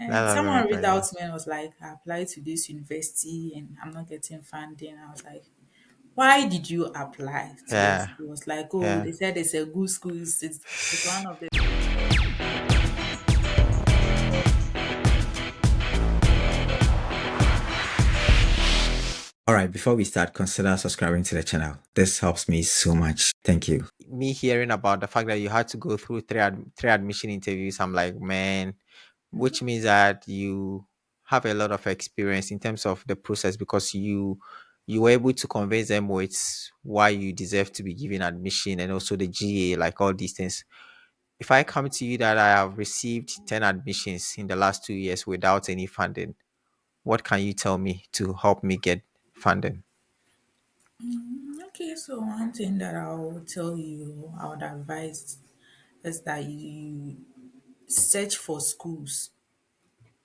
That And was very someone reached funny. out to me and was like, I applied to this university and I'm not getting funding. I was like, why did you apply to this? Yeah, It was like, oh, yeah. they said it's a good school. It's one of the. All right, before we start, consider subscribing to the channel. This helps me so much. Thank you. Me hearing about the fact that you had to go through three admission interviews, I'm like, man, which means that you have a lot of experience in terms of the process because you were able to convince them with why you deserve to be given admission and also the GA, like all these things. If I come to you that I have received 10 admissions in the last 2 years without any funding, what can you tell me to help me get funding? Okay, so one thing that I'll tell you, I would advise is that you search for schools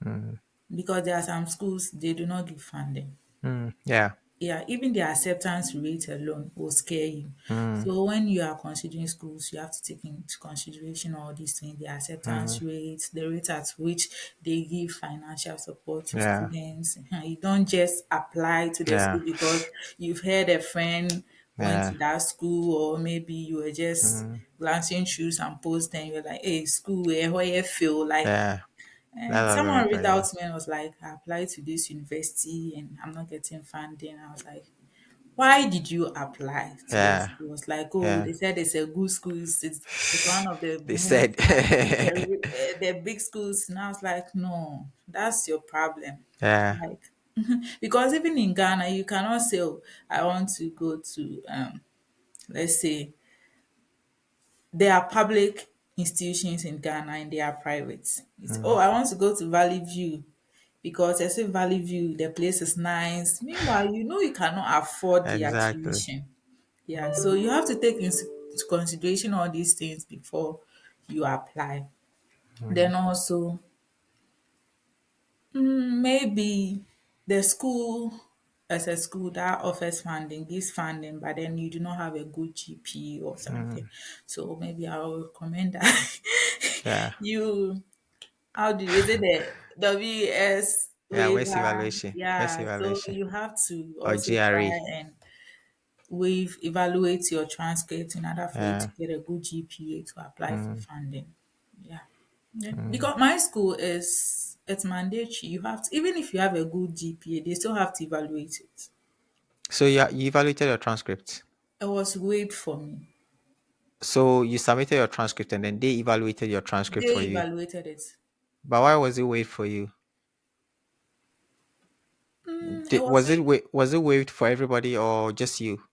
Mm, because there are some schools they do not give funding. yeah. Yeah, even the acceptance rate alone will scare you. Mm, So when you are considering schools, you have to take into consideration all these things, the acceptance mm, rates, the rate at which they give financial support to yeah. students. You don't just apply to the Yeah. school because you've heard a friend went Yeah. to that school, or maybe you were just Mm, glancing through some posts and you're like, hey, school, where you feel like. yeah. And That's very someone reached out funny. to me and was like, I applied to this university and I'm not getting funding. I was like, why did you apply to this? Yeah. It was like, oh, Yeah. they said it's a good school. It's one of the They most, said. the big schools. And I was like, no, that's your problem. Yeah. Like, because even in Ghana, you cannot say, oh, I want to go to, let's say, there are public institutions in Ghana and there are private. It's, oh, Mm, I want to go to Valley View because I say Valley View, the place is nice. Meanwhile, you know you cannot afford their exactly. tuition. Yeah, so you have to take into consideration all these things before you apply. Mm, Then also, maybe the school as a school that offers funding, gives funding, but then you do not have a good GP or something. mm, So maybe I will recommend that yeah. you how do is it the WS Yeah. Where's waiver? evaluation? Where's Yeah, so evaluation? you have to Or also try GRE? and evaluate your transcript in order for you to Yeah. get a good GPA to apply for Mm, funding. Yeah. Yeah. mm. Because my school is it's mandatory. You have to even if you have a good GPA, they still have to evaluate it. So you evaluated your transcript. It was waived for me. So you submitted your transcript and then they evaluated your transcript for They you. evaluated it. But why was it waived for you? It wasn't Was it waived for everybody or just you?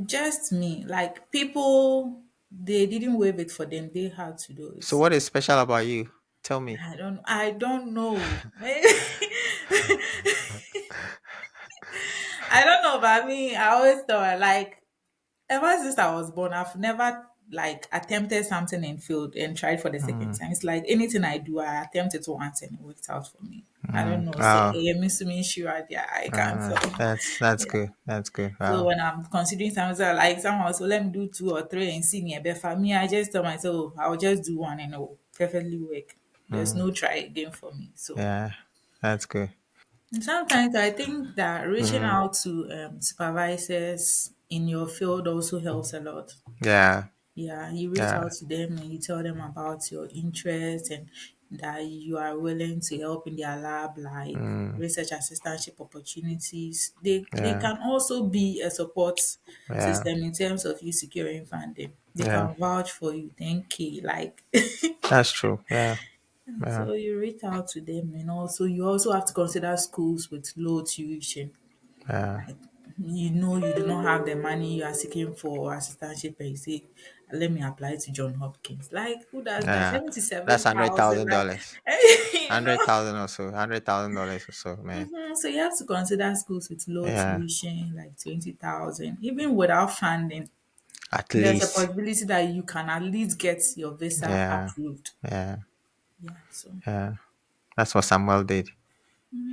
just me. Like people, they didn't waive it for them. They had to do it. So what is special about you? Tell me. I don't know. I don't know, but I mean, I always thought like ever since I was born, I've never like attempted something and failed and tried for the second Mm, time. It's like anything I do, I attempt it once and it works out for me. I don't mm. know. Say, Wow. hey, miss me sure I can't tell. That's Yeah. good. That's good. So Wow. when I'm considering something like someone, so let me do two or three and see near. But for me, I just tell myself, oh, I'll just do one and it will perfectly work. There's Mm, no try again for me. So yeah, that's good. sometimes I think that reaching Mm, out to supervisors in your field also helps a lot. yeah, Yeah, you reach yeah. out to them and you tell them about your interests and that you are willing to help in their lab, like Mm, research assistantship opportunities. They yeah, can also be a support yeah, system in terms of you securing funding. They yeah. can vouch for you, 10K, like That's true. Yeah, yeah. so you reach out to them and also you also have to consider schools with low tuition. Yeah. Like you know you do not have the money you are seeking for assistantship and you say, let me apply to John Hopkins. Like who does that? Yeah. That's 77,000 like $100,000. you know. 100,000 or so. $100,000 or so, man. So you have to consider schools with low Yeah. tuition, like 20,000. Even without funding, At there's a least. possibility that you can at least get your visa Yeah. approved. Yeah. Yeah. So Yeah. That's what Samuel did.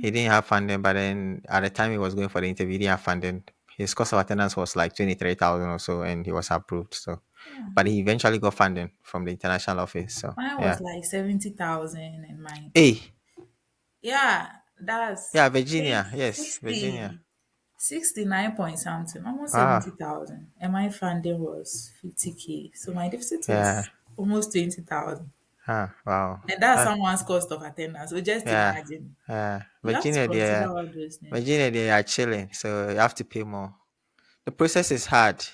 He didn't have funding, but then at the time he was going for the interview, he didn't have funding. His cost of attendance was like 23,000 or so, and he was approved. So Yeah. but he eventually got funding from the international office. So Mine yeah. was like 70,000 and mine. Hey, Yeah, that's yeah, Virginia. Yes, Virginia. 60, 69 point something, almost Ah, 70,000. And my funding was 50K. So my deficit yeah. is almost 20,000. Ah, wow. And that's Ah, someone's cost of attendance. So just yeah. imagine. Yeah. You have to Virginia, consider all those things. They are chilling, so you have to pay more. The process is hard,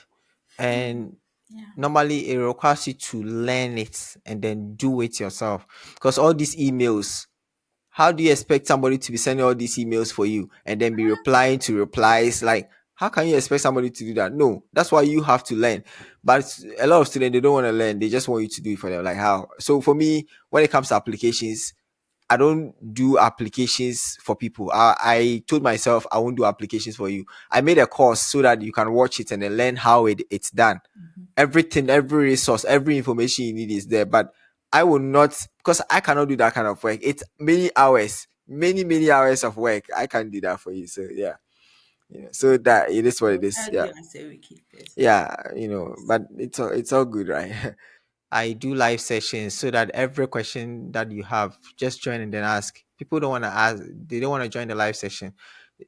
and Yeah. normally it requires you to learn it and then do it yourself. Because all these emails, how do you expect somebody to be sending all these emails for you and then be replying to replies? Like, how can you expect somebody to do that? No, that's why you have to learn. But a lot of students, they don't want to learn. They just want you to do it for them. Like how? So for me, when it comes to applications, I don't do applications for people. I told myself I won't do applications for you. I made a course so that you can watch it and then learn how it's done. Everything, every resource, every information you need is there. But I will not, because I cannot do that kind of work. It's many hours, many hours of work. I can't do that for you. So yeah, so that it is what I it will is. tell Yeah, you as a wicked person. yeah, but it's all good, right? I do live sessions so that every question that you have, just join and then ask. People don't want to ask, they don't want to join the live session.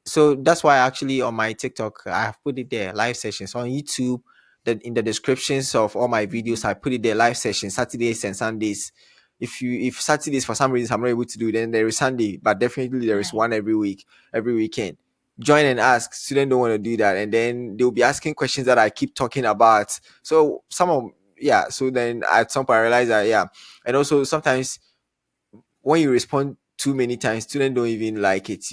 So that's why actually on my TikTok, I have put it there, live sessions. On YouTube, that in the descriptions of all my videos, I put it there, live sessions, Saturdays and Sundays. If Saturdays for some reason I'm not able to do, then there is Sunday, but definitely there is Right. one every week, every weekend. Join and ask. Students don't want to do that, and then they'll be asking questions that I keep talking about. So some of yeah. So then at some point I realized that yeah, and also sometimes when you respond too many times, students don't even like it.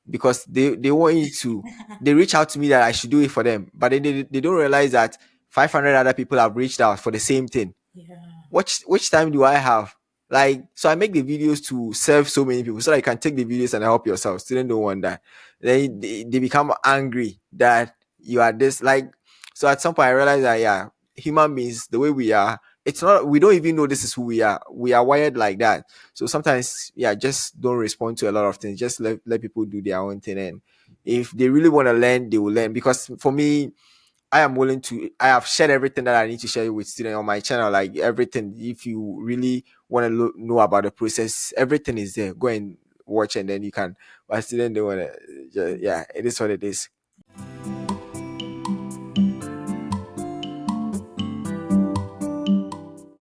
Because they want you to. They reach out to me that I should do it for them, but then they don't realize that 500 other people have reached out for the same thing. Yeah. Which time do I have? Like, so I make the videos to serve so many people so that you can take the videos and help yourself. Students don't want that. Then they become angry that you are this. Like, so at some point I realized that yeah, human beings, the way we are, it's not, we don't even know this is who we are. We are wired like that. So sometimes, yeah, just don't respond to a lot of things. Just let people do their own thing. And if they really want to learn, they will learn. Because for me, I am willing to. I have shared everything that I need to share with students on my channel. Like everything, if you really want to know about the process, everything is there. Go and watch, and then you can. But students don't want to. Yeah, it is what it is.